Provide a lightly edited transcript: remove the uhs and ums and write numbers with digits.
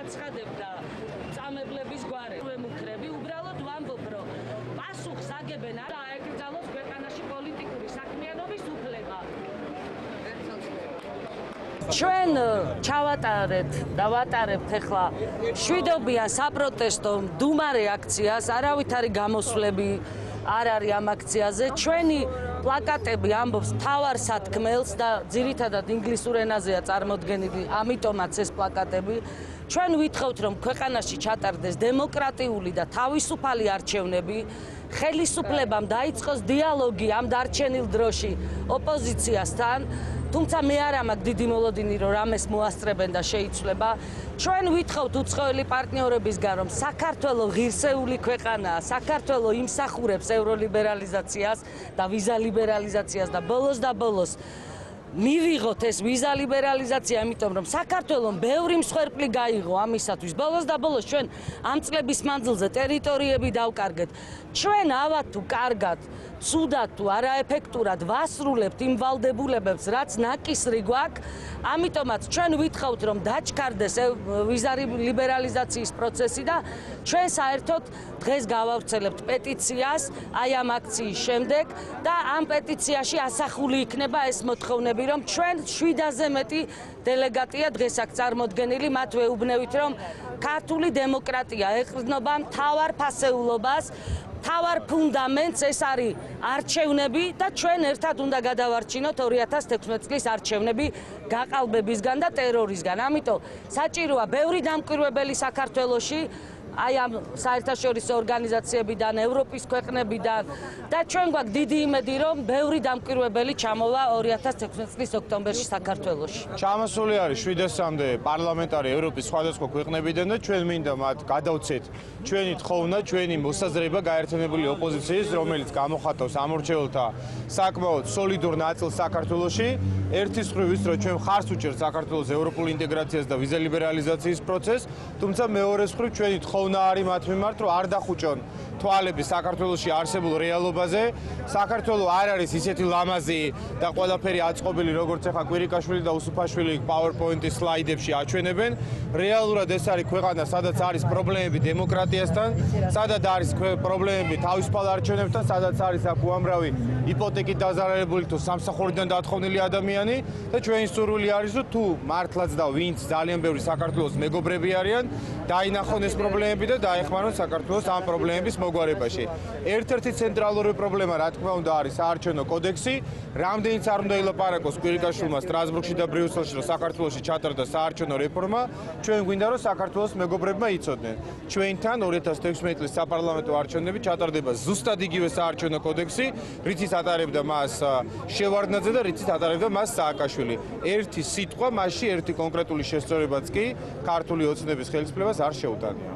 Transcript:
აცხადებდა წამებლების გვარი. ვემუქრები უბრალოდ ვამბობ, რომ პასუხს აგებენ არა ეკრძალოს ქვეყანაში პოლიტიკური საქმიანობის უფლება. ჩვენ ჩავატარეთ და ვატარებთ ახლა შვიდობიან საპროტესტო მდუმარე აქციას, არავით არის გამოსვლები არ არის ამ აქციაზე. ჩვენი პლაკატები ამბობს მთავარ სათქმელს და ძირითადად ინგლისურ ენაზეა წარმოდგენილი, ამიტომაც ეს პლაკატები. ჩვენ ვითხოვთ, რომ ქვეყანაში ჩატარდეს დემოკრატიული და თავისუფალი არჩევნები, ხელისუფლებამ დაიწყოს დიალოგი ამ დარჩენილ დროში ოპოზიციასთან. თუმცა მე არ მაქვს დიდი მოლოდინი, რომ რამეს მოასწრებენ და შეიცვლება. ჩვენ ვითხოვთ უცხოელი პარტნიორებისგან, რომ საქართველოს ღირსეული ქვეყანაა, საქართველოს იმსახურებს ევროლიბერალიზაციას და ვიზა ლიბერალიზაციას და ბოლოს მივიღოთ ეს ვიზა ლიბერალიზაცია, იმიტომ რომ საქართველოს ბევრი მსხვერპლი გაიღო ამისათვის. ბოლოს ჩვენ ამ წლების მანძილზე ტერიტორიები დავკარგეთ. ჩვენ ავად თუ კარგად, ცუდად თუ არაეფექტურად ვასრულებთ იმ ვალდებულებებს, რაც ნაკისრი გვაქვს. ამიტომაც ჩვენ ვითხოვთ, რომ დაჩქარდეს ვიზა ლიბერალიზაციის პროცესი და ჩვენ საერთოდ დღეს გავავრცელებთ პეტიციას აი ამ აქციის შემდეგ და ამ პეტიციაში ასახული იქნება ეს მოთხოვნები, რომ ჩვენ 7-ზე მეტი დელეგატია დღეს აქ წარმოდგენილი, მათ ვეუბნევით, რომ ქართული დემოკრატია ეყრდნობა მთავარ ფასეულობას, მთავარ ფუნდამენტს, ეს არის არჩევნები და ჩვენ ერთად უნდა გადავარჩინოთ 2016 წლის არჩევნები გაყალბებისგან და ტერორისგან. ამიტომ საჭიროა ბევრი დამკვირვებელი საქართველოში, აი ამ საერთაშორისო ორგანიზაციებიდან, ევროპის ქვეყნებიდან და ჩვენ გვაქვს დიდი იმედი, რომ ბევრი დამკვირვებელი ჩამოვა 2016 წლის ოქტომბერში საქართველოში. ჩამოსული არის 700-მდე პარლამენტარი ევროპის სხვადასხვა ქვეყნებიდან და ჩვენ მინდა მათ გადავცეთ ჩვენი თხოვნა, ჩვენი მოსაზრება გაერთიანებული ოპოზიციის, რომელიც გამოხატავს ამორჩეულთა საკმაოდ სოლიდურ ნაწილს საქართველოში. ერთის მხრივ ის, რომ ჩვენ ხარს უჭერთ საქართველოს ევროპულ ინტეგრაციას და ვიზა ლიბერალიზაციის პროცესს, თუმცა მეორეს მხრივ ჩვენი თხოვნა არის მათ მიმართ, რომ არ დახუჭონ თვალები საქართველოში არსებულ რეალობაზე. საქართველო არ არის ისეთი ლამაზი და ყველაფერი აწყობილი, როგორც ახლა კვირიკაშვილი და უსუფაშვილი PowerPoint-ის სლაიდებში აჩვენებენ. რეალურად ეს არის ქვეყანა, სადაც არის პრობლემები დემოკრატიასთან, სადაც არის პრობლემები თავისუფალ არჩევნებთან, სადაც არის აქ უამრავი იპოთეკით დაზარალებული თუ სამსახურიდან დათხოვნილი ადამიანი და ჩვენი სურვილი არის, რომ თუ მართლაც და ვინც ძალიან ბევრი საქართველოს მეგობრები არიან, დაინახონ ეს პრობლემები და დაეხმარონ საქართველოს ამ პრობლემების მოგვარებაში. ერთ-ერთი ცენტრალური პრობლემა, რა თქმა უნდა, არის საარჩევნო კოდექსი. რამდენიც არ უნდა ილაპარაკოს კვირიკაშვილმა სტრასბურგში და ბრიუსელში, რომ საქართველოში ჩატარდა საარჩევნო რეფორმა, ჩვენ გვინდა, რომ საქართველოს მეგობრებმა იცოდნენ. ჩვენთან 2016 წლის საპარლამენტო არჩევნები ჩატარდება ზუსტად იგივე საარჩევნო კოდექსი, რითიც ატარებდა მას შევარდნაძე და რითიც ატარებდა მას სააკაშვილი. ერთი სიტყვა მასში, ერთი კონკრეტული შესწორებაც კი ქართული ოცნების ხელისუფლებას არ შეუტანია.